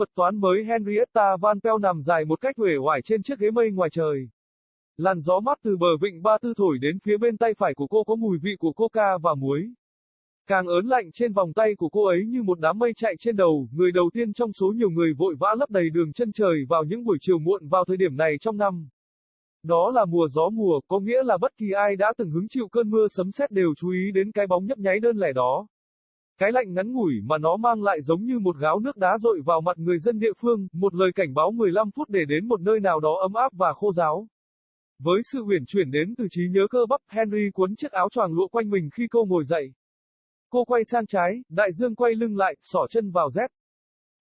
thuật toán mới Henrietta Van Pelt nằm dài một cách uể oải trên chiếc ghế mây ngoài trời. Làn gió mát từ bờ vịnh Ba Tư thổi đến phía bên tay phải của cô có mùi vị của coca và muối. Càng ớn lạnh trên vòng tay của cô ấy như một đám mây chạy trên đầu, người đầu tiên trong số nhiều người vội vã lấp đầy đường chân trời vào những buổi chiều muộn vào thời điểm này trong năm. Đó là mùa gió mùa, có nghĩa là bất kỳ ai đã từng hứng chịu cơn mưa sấm sét đều chú ý đến cái bóng nhấp nháy đơn lẻ đó. Cái lạnh ngắn ngủi mà nó mang lại giống như một gáo nước đá dội vào mặt người dân địa phương, một lời cảnh báo 15 phút để đến một nơi nào đó ấm áp và khô ráo. Với sự uyển chuyển đến từ trí nhớ cơ bắp, Henry cuốn chiếc áo choàng lụa quanh mình khi cô ngồi dậy. Cô quay sang trái, đại dương quay lưng lại, xỏ chân vào dép.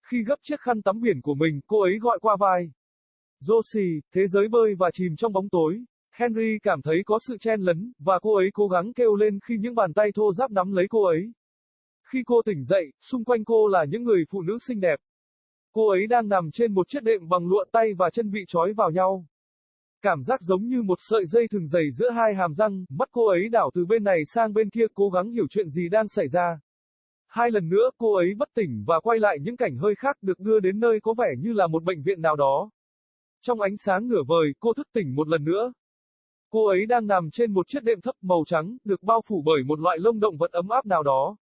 Khi gấp chiếc khăn tắm biển của mình, cô ấy gọi qua vai. Josie, thế giới bơi và chìm trong bóng tối. Henry cảm thấy có sự chen lấn, và cô ấy cố gắng kêu lên khi những bàn tay thô ráp nắm lấy cô ấy. Khi cô tỉnh dậy, xung quanh cô là những người phụ nữ xinh đẹp. Cô ấy đang nằm trên một chiếc đệm bằng lụa, tay và chân bị trói vào nhau. Cảm giác giống như một sợi dây thừng dày giữa hai hàm răng, mắt cô ấy đảo từ bên này sang bên kia cố gắng hiểu chuyện gì đang xảy ra. Hai lần nữa cô ấy bất tỉnh và quay lại những cảnh hơi khác, được đưa đến nơi có vẻ như là một bệnh viện nào đó. Trong ánh sáng nửa vời, cô thức tỉnh một lần nữa. Cô ấy đang nằm trên một chiếc đệm thấp màu trắng, được bao phủ bởi một loại lông động vật ấm áp nào đó.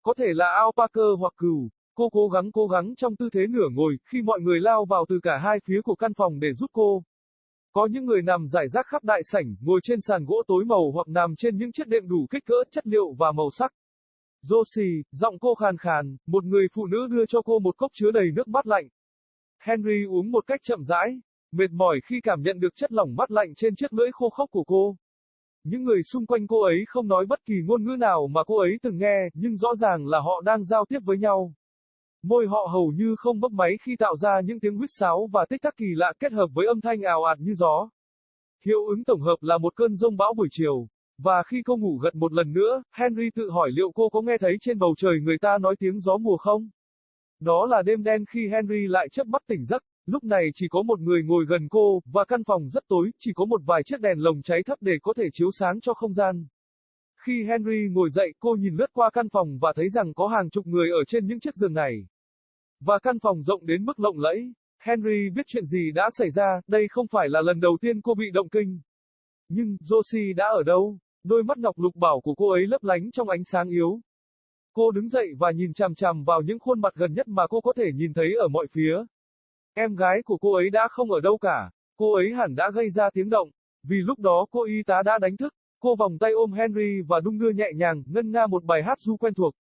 Có thể là alpaca hoặc cừu. Cô cố gắng trong tư thế nửa ngồi, khi mọi người lao vào từ cả hai phía của căn phòng để giúp cô. Có những người nằm rải rác khắp đại sảnh, ngồi trên sàn gỗ tối màu hoặc nằm trên những chiếc đệm đủ kích cỡ, chất liệu và màu sắc. Josie, giọng cô khàn khàn, một người phụ nữ đưa cho cô một cốc chứa đầy nước mát lạnh. Henry uống một cách chậm rãi, mệt mỏi khi cảm nhận được chất lỏng mát lạnh trên chiếc lưỡi khô khốc của cô. Những người xung quanh cô ấy không nói bất kỳ ngôn ngữ nào mà cô ấy từng nghe, nhưng rõ ràng là họ đang giao tiếp với nhau. Môi họ hầu như không bấp máy khi tạo ra những tiếng huýt sáo và tích tắc kỳ lạ kết hợp với âm thanh ào ạt như gió. Hiệu ứng tổng hợp là một cơn giông bão buổi chiều. Và khi cô ngủ gật một lần nữa, Henry tự hỏi liệu cô có nghe thấy trên bầu trời người ta nói tiếng gió mùa không? Đó là đêm đen khi Henry lại chớp mắt tỉnh giấc. Lúc này chỉ có một người ngồi gần cô, và căn phòng rất tối, chỉ có một vài chiếc đèn lồng cháy thấp để có thể chiếu sáng cho không gian. Khi Henry ngồi dậy, cô nhìn lướt qua căn phòng và thấy rằng có hàng chục người ở trên những chiếc giường này. Và căn phòng rộng đến mức lộng lẫy. Henry biết chuyện gì đã xảy ra, đây không phải là lần đầu tiên cô bị động kinh. Nhưng, Josie đã ở đâu? Đôi mắt ngọc lục bảo của cô ấy lấp lánh trong ánh sáng yếu. Cô đứng dậy và nhìn chằm chằm vào những khuôn mặt gần nhất mà cô có thể nhìn thấy ở mọi phía. Em gái của cô ấy đã không ở đâu cả. Cô ấy hẳn đã gây ra tiếng động. Vì lúc đó cô y tá đã đánh thức. Cô vòng tay ôm Henry và đung đưa nhẹ nhàng, ngân nga một bài hát ru quen thuộc.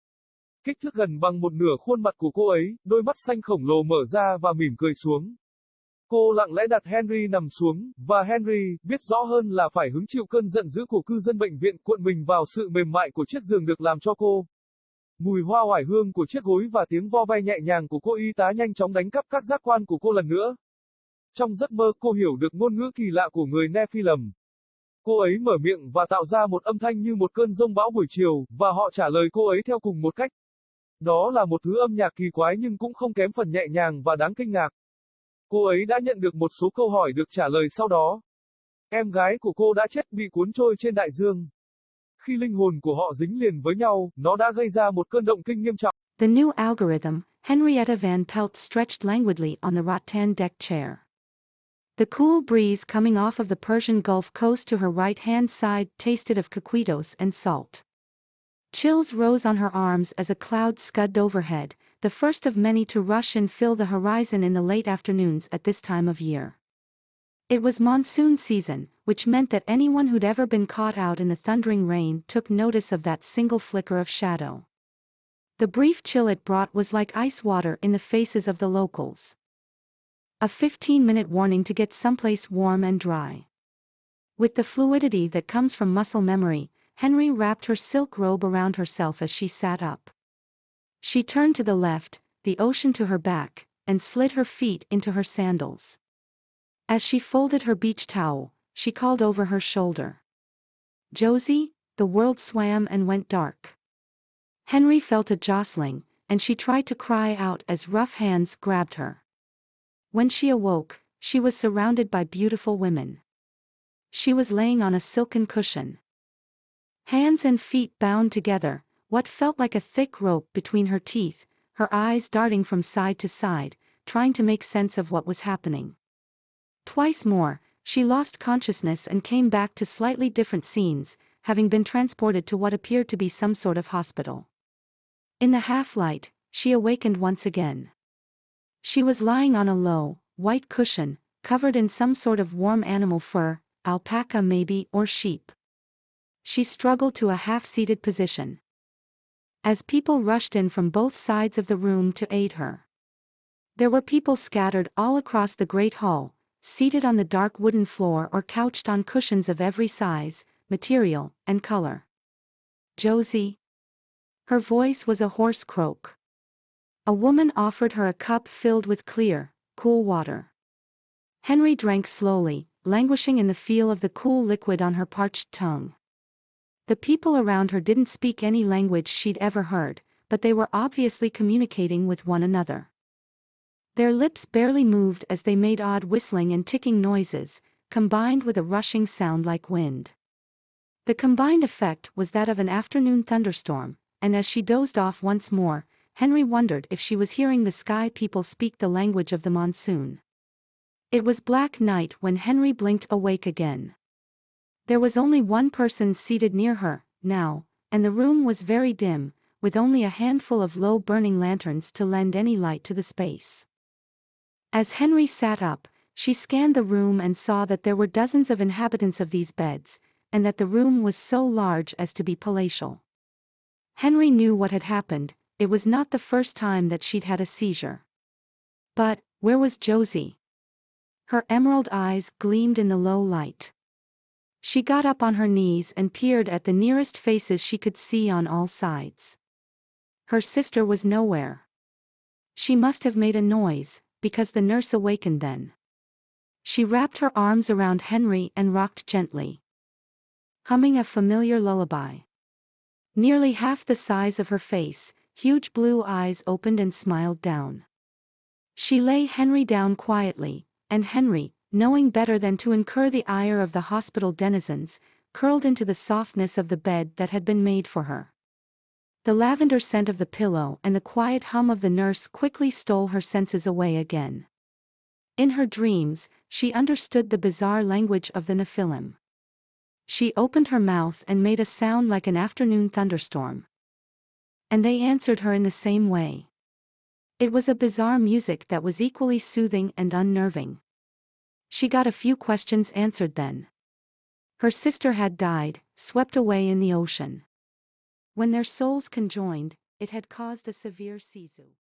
Kích thước gần bằng một nửa khuôn mặt của cô ấy, đôi mắt xanh khổng lồ mở ra và mỉm cười xuống. Cô lặng lẽ đặt Henry nằm xuống, và Henry, biết rõ hơn là phải hứng chịu cơn giận dữ của cư dân bệnh viện, cuộn mình vào sự mềm mại của chiếc giường được làm cho cô. Mùi hoa oải hương của chiếc gối và tiếng vo ve nhẹ nhàng của cô y tá nhanh chóng đánh cắp các giác quan của cô lần nữa. Trong giấc mơ, cô hiểu được ngôn ngữ kỳ lạ của người Nephilim. Cô ấy mở miệng và tạo ra một âm thanh như một cơn giông bão buổi chiều, và họ trả lời cô ấy theo cùng một cách. Đó là một thứ âm nhạc kỳ quái nhưng cũng không kém phần nhẹ nhàng và đáng kinh ngạc. Cô ấy đã nhận được một số câu hỏi được trả lời sau đó. Em gái của cô đã chết, bị cuốn trôi trên đại dương. Khi linh hồn của họ dính liền với nhau, nó đã gây ra một cơn động kinh nghiêm trọng. The new algorithm, Henrietta Van Pelt stretched languidly on the rattan deck chair. The cool breeze coming off of the Persian Gulf coast to her right-hand side tasted of coquitos and salt. Chills rose on her arms as a cloud scudded overhead, the first of many to rush and fill the horizon in the late afternoons at this time of year. It was monsoon season, which meant that anyone who'd ever been caught out in the thundering rain took notice of that single flicker of shadow. The brief chill it brought was like ice water in the faces of the locals. A 15-minute warning to get someplace warm and dry. With the fluidity that comes from muscle memory, Henry wrapped her silk robe around herself as she sat up. She turned to the left, the ocean to her back, and slid her feet into her sandals. As she folded her beach towel, she called over her shoulder. Josie, the world swam and went dark. Henry felt a jostling, and she tried to cry out as rough hands grabbed her. When she awoke, she was surrounded by beautiful women. She was laying on a silken cushion. Hands and feet bound together, what felt like a thick rope between her teeth, her eyes darting from side to side, trying to make sense of what was happening. Twice more, she lost consciousness and came back to slightly different scenes, having been transported to what appeared to be some sort of hospital. In the half-light, she awakened once again. She was lying on a low, white cushion, covered in some sort of warm animal fur, alpaca maybe, or sheep. She struggled to a half-seated position, as people rushed in from both sides of the room to aid her. There were people scattered all across the great hall, seated on the dark wooden floor or couched on cushions of every size, material, and color. "Josie?" Her voice was a hoarse croak. A woman offered her a cup filled with clear, cool water. Henry drank slowly, languishing in the feel of the cool liquid on her parched tongue. The people around her didn't speak any language she'd ever heard, but they were obviously communicating with one another. Their lips barely moved as they made odd whistling and ticking noises, combined with a rushing sound like wind. The combined effect was that of an afternoon thunderstorm, and as she dozed off once more, Henry wondered if she was hearing the sky people speak the language of the monsoon. It was black night when Henry blinked awake again. There was only one person seated near her, now, and the room was very dim, with only a handful of low burning lanterns to lend any light to the space. As Henry sat up, she scanned the room and saw that there were dozens of inhabitants of these beds, and that the room was so large as to be palatial. Henry knew what had happened. It was not the first time that she'd had a seizure. But, where was Josie? Her emerald eyes gleamed in the low light. She got up on her knees and peered at the nearest faces she could see on all sides. Her sister was nowhere. She must have made a noise, because the nurse awakened then. She wrapped her arms around Henry and rocked gently, humming a familiar lullaby. Nearly half the size of her face, huge blue eyes opened and smiled down. She lay Henry down quietly, and Henry, knowing better than to incur the ire of the hospital denizens, curled into the softness of the bed that had been made for her. The lavender scent of the pillow and the quiet hum of the nurse quickly stole her senses away again. In her dreams, she understood the bizarre language of the Nephilim. She opened her mouth and made a sound like an afternoon thunderstorm. And they answered her in the same way. It was a bizarre music that was equally soothing and unnerving. She got a few questions answered then. Her sister had died, swept away in the ocean. When their souls conjoined, it had caused a severe sisu.